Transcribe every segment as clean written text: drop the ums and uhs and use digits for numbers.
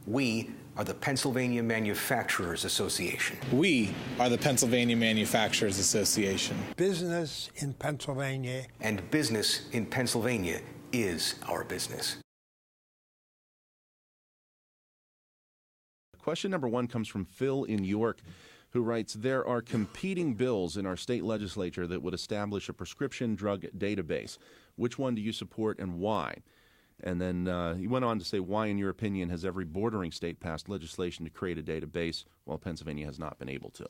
We are the Pennsylvania Manufacturers Association. We are the Pennsylvania Manufacturers Association. Business in Pennsylvania. And business in Pennsylvania is our business. Question number 1 comes from Phil in York, who writes, there are competing bills in our state legislature that would establish a prescription drug database. Which one do you support and why? And then he went on to say, why, in your opinion, has every bordering state passed legislation to create a database while Pennsylvania has not been able to?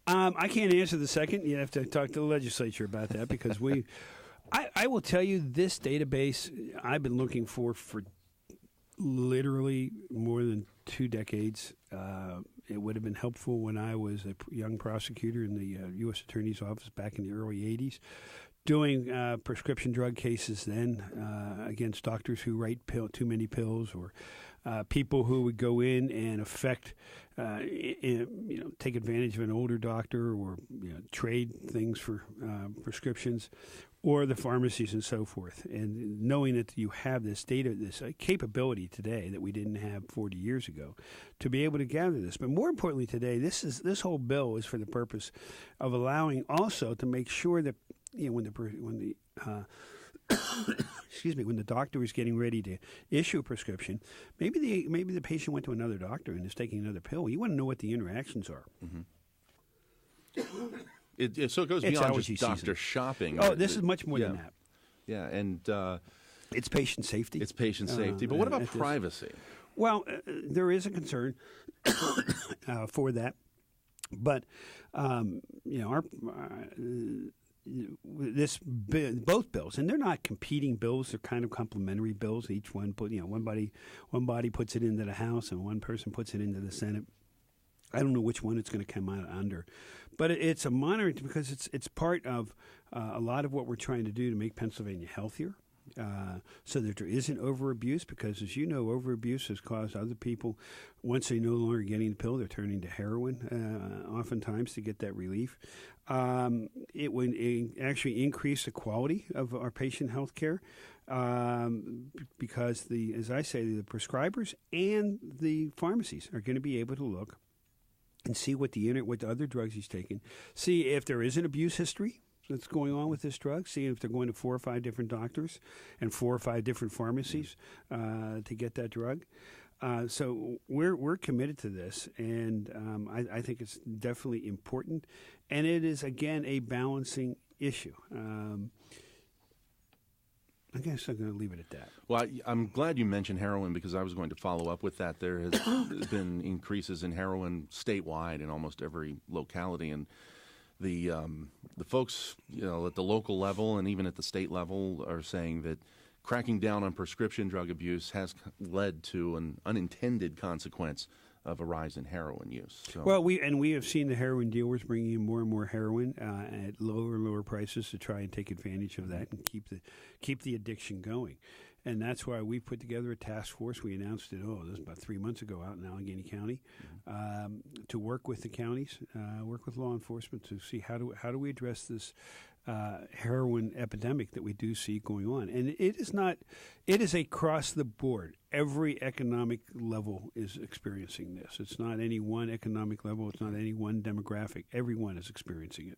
I can't answer the second. You have to talk to the legislature about that because I will tell you this database I've been looking for literally more than 2 decades. It would have been helpful when I was a young prosecutor in the U.S. Attorney's Office back in the early 80s, doing prescription drug cases then against doctors who write too many pills, or people who would go in and take advantage of an older doctor, or trade things for prescriptions, or the pharmacies and so forth. And knowing that you have this data, this capability today that we didn't have 40 years ago, to be able to gather this. But more importantly today, this whole bill is for the purpose of allowing also to make sure that when the when the doctor is getting ready to issue a prescription, maybe the patient went to another doctor and is taking another pill. You want to know what the interactions are. Mm-hmm. So it goes beyond just doctor shopping. Oh, this is much more than that. Yeah, and it's patient safety. It's patient safety. But what about privacy? Well, there is a concern for that, but both bills, and they're not competing bills; they're kind of complementary bills. Each one one body puts it into the House, and one person puts it into the Senate. I don't know which one it's going to come out under, but it's a monitoring because it's part of a lot of what we're trying to do to make Pennsylvania healthier. So that there isn't overabuse, because as you know, overabuse has caused other people, once they're no longer getting the pill, they're turning to heroin oftentimes to get that relief. It would actually increase the quality of our patient health care because as I say, the prescribers and the pharmacies are going to be able to look and see what the other drugs he's taking, see if there is an abuse history that's going on with this drug, see if they're going to 4 or 5 different doctors and 4 or 5 different pharmacies to get that drug. So we're committed to this, and I think it's definitely important, and it is, again, a balancing issue. I guess I'm going to leave it at that. Well, I'm glad you mentioned heroin, because I was going to follow up with that. There has been increases in heroin statewide in almost every locality, and the folks, at the local level and even at the state level are saying that cracking down on prescription drug abuse has led to an unintended consequence of a rise in heroin use. So. Well, we have seen the heroin dealers bringing in more and more heroin at lower and lower prices to try and take advantage of that and keep the addiction going. And that's why we put together a task force. We announced it, this was about 3 months ago out in Allegheny County, to work with the counties, work with law enforcement to see how do we address this heroin epidemic that we do see going on. And it is across the board. Every economic level is experiencing this. It's not any one economic level. It's not any one demographic. Everyone is experiencing it.